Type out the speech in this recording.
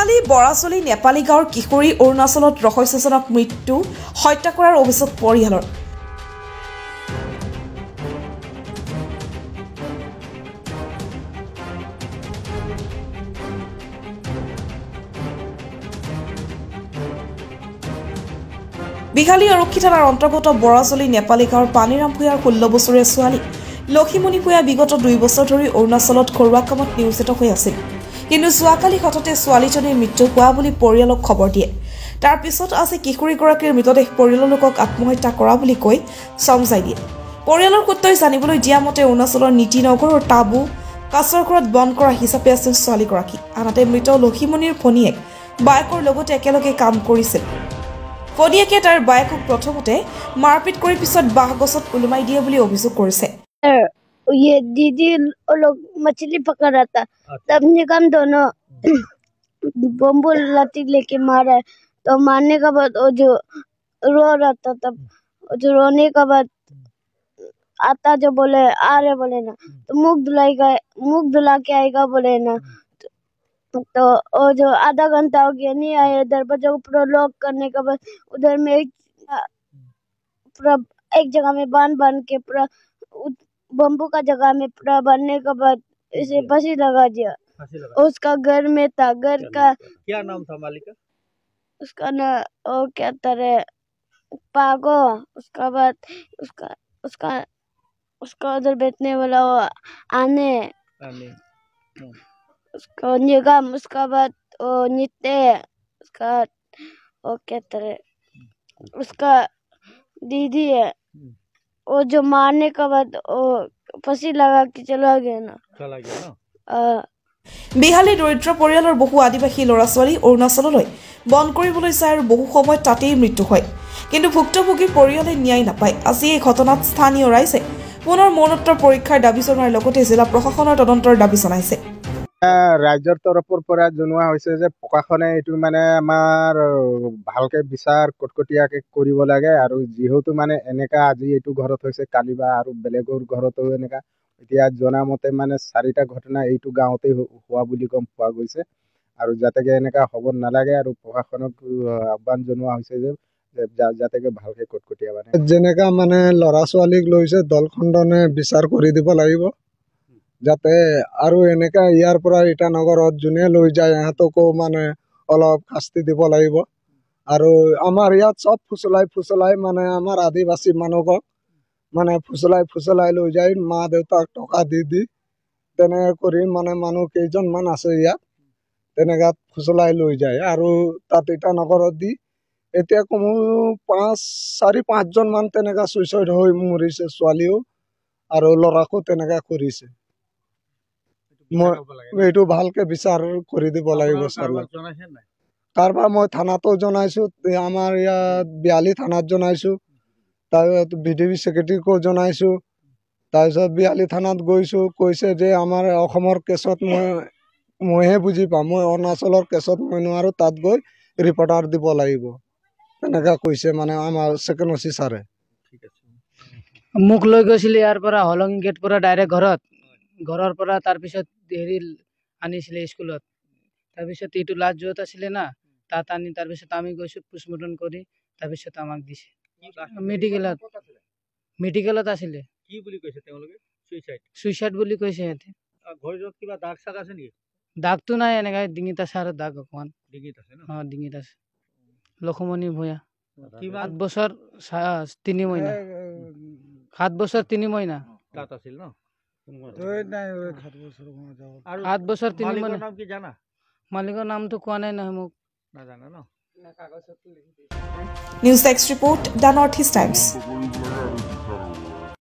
বিহালী বৰাচলি নেপালী গাঁৱৰ কিশোৰী অৰুণাচলত ৰহস্যজনক মৃত্যু হত্যা কৰাৰ অভিযোগ পৰিয়ালৰ বিহালী আৰক্ষী থানাৰ অন্তৰ্গত বৰাচলি নেপালী গাঁৱৰ পানীৰাম ভূঞাৰ 16 বছৰীয়া ছোৱালী লক্ষীমণি ভূঞা বিগত 2 বছৰ ধৰি অৰুণাচলত ঘৰুৱা কামত নিয়োজিত হৈ আছিল কিন্তু যোৱাকালি হঠাতে ছোৱালীজনীৰ মৃত্যু হোৱা বুলি পৰিয়ালক খবৰ দিয়ে তাৰ পিছত আজি কিশোৰীগৰাকীৰ মৃতদেহ পৰিয়ালৰ লোকক আত্মহত্যা কৰা বুলি কৈ সমজাই দিয়ে পৰিয়ালৰ সূত্ৰই জানিবলৈ দিয়া মতে অৰুণাচলৰ নীতিনগৰৰ টাবু কাছৰ ঘৰত বন্ধ কৰা হিচাপে আছিল ছোৱালীগৰাকী আনহাতে মৃত লক্ষীমণিৰ ভনীয়েক বায়েকৰ লগতে একেলগে কাম কৰিছিল ফনিয়াকে তাৰ বায়েকক প্ৰথমতে মাৰপিট কৰি পিছত বাহগছত উলমাই দিয়ে বুলি অভিযোগ কৰিছে ये दीदी लोग मछली पकड़ रहा था तब निगम दोनों बम्बू लाठी लेके मारा तो मारने के बाद वो जो रो रहा था तब जो रोने के बाद आता जो बोले आ रहे बोले ना तो मुख धुला के आएगा बोले ना तो वो जो आधा घंटा हो गया नहीं आए दरवाजा को पूरा लॉक करने के बाद उधर में पूरा एक जगह में बांध के पूरा बम्बू का जगह में पूरा बनने के बाद इसे फांसी लगा दिया उसका घर में था घर का क्या नाम था मालिक का उसका ना वो क्या तरह पागो उसका बाद उसका उधर बैठने वाला वो आने उसका निगम उसका बाद वो नित्य उसका वो क्या तरह उसका दीदी है वो जो मारने के बाद वो फांसी लगा के चला गया ना বিহালী দৰিদ্ৰ পৰিয়ালৰ বহু আদিবাসী ল'ৰা ছোৱালী অৰুণাচললৈ বন কৰিবলৈ যায় আৰু বহু সময় তাতেই মৃত্যু হয় কিন্তু ভুক্তভোগীৰ পৰিয়ালে ন্যায় নাপায় আজি এই ঘটনাত স্থানীয় ৰাইজে পুনৰ মৰণোত্তৰ পৰীক্ষাৰ দাবী জনোৱাৰ লগতে জিলা প্ৰশাসনৰ তদন্তৰ দাবী জনাইছে ৰাজ্যৰ তৰফৰ পৰা জনোৱা হৈছে যে প্ৰশাসনে এইটো মানে আমাৰ ভালকে বিচাৰ কটকটীয়াকে কৰিব লাগে আৰু যিহেতু মানে এনেকা আজি এইটো ঘৰত হৈছে কালি বা আৰু বেলেগৰ ঘৰতো এনেকা এতিয়া জনামতে মানে 4টা ঘটনা এইটো গাঁৱতে হোৱা বুলি গম পোৱা গৈছে আৰু যাতে এনেকা হ'ব নালাগে আৰু প্ৰশাসনক আহ্বান জনোৱা হৈছে যে যাতে ভালকে কটকটীয়া মানে যেনেকা মানে ল'ৰা ছোৱালীক লৈছে দলখণ্ডনে বিচাৰ কৰি দিব লাগিব যাতে আৰু এনেকা ইয়াৰ পৰা ইটানগৰত যোনে লৈ যায় ইহঁতকো মানে অলপ শাস্তি দিব লাগিব আৰু আমাৰ ইয়াত চব ফুচলাই মানে আমাৰ আদিবাসী মানুহক মানে ফুচলাই লৈ যায় মা দেউতাক টকা দি তেনেকৈ কৰি মানে মানুহ কেইজনমান আছে ইয়াত তেনেকাত ফুচলাই লৈ যায় আৰু তাত ইটানগৰত দি এতিয়া কমো 4-5 জন মান তেনেকা সুইচাইড হৈ মৰিছে ছোৱালীও আৰু ল'ৰাকো তেনেকা কৰিছে এইটো ভালকে বিচাৰ কৰি দিব লাগিব কাৰবাৰ মই থানাতো জনাইছো আমাৰ ইয়াত বিহালী থানাত জনাইছো তাৰপিছত বিডিবি ছেক্ৰেটাৰীকো জনাইছো তাৰপিছত বিহালী থানাত গৈছো কৈছে যে আমাৰ অসমৰ কেছত মইহে বুজি পাম মই অৰুণাচলৰ কেছত মই নোৱাৰো তাত গৈ ৰিপৰ্টাৰ দিব লাগিব তেনেকা কৈছে মানে আমাৰ ছেকেণ্ড অচি ছাৰে মুখ লৈ গৈছিলে ইয়াৰ পৰা হলং গেট পৰা ডাইৰেক্ট ঘৰৰ পৰা তাৰপিছত হেৰি আনিছিলে স্কুলত তাৰপিছত এইটো লাষ্ট য'ত আছিলে না তাত আনি তাৰপিছত আমি গৈছো পোষ্টমৰ্টম কৰি তাৰপিছত আমাক দিছে মেডিকেলত আছিলে কি বুলি কৈছে তেওঁলোকে সুইচাইড বুলি কৈছে সিহঁতে ঘৰত কিবা দাগ চাগ আছে নেকি দাগটো নাই এনেকা ডিঙিত আছে আৰু দাগ অকমান ডিঙিত আছে ন ডিঙিত আছে লক্ষীমণি ভূঞা 7 বছৰ 3 মহিনা 7 বছৰ 3 মহিনা তাত আছিল ন 7 বছৰ 3 মহিনা নাম কি জানা মালিকৰ নামটো কোৱা নাই নহয় মোক নাজানা ন news desk report The North East times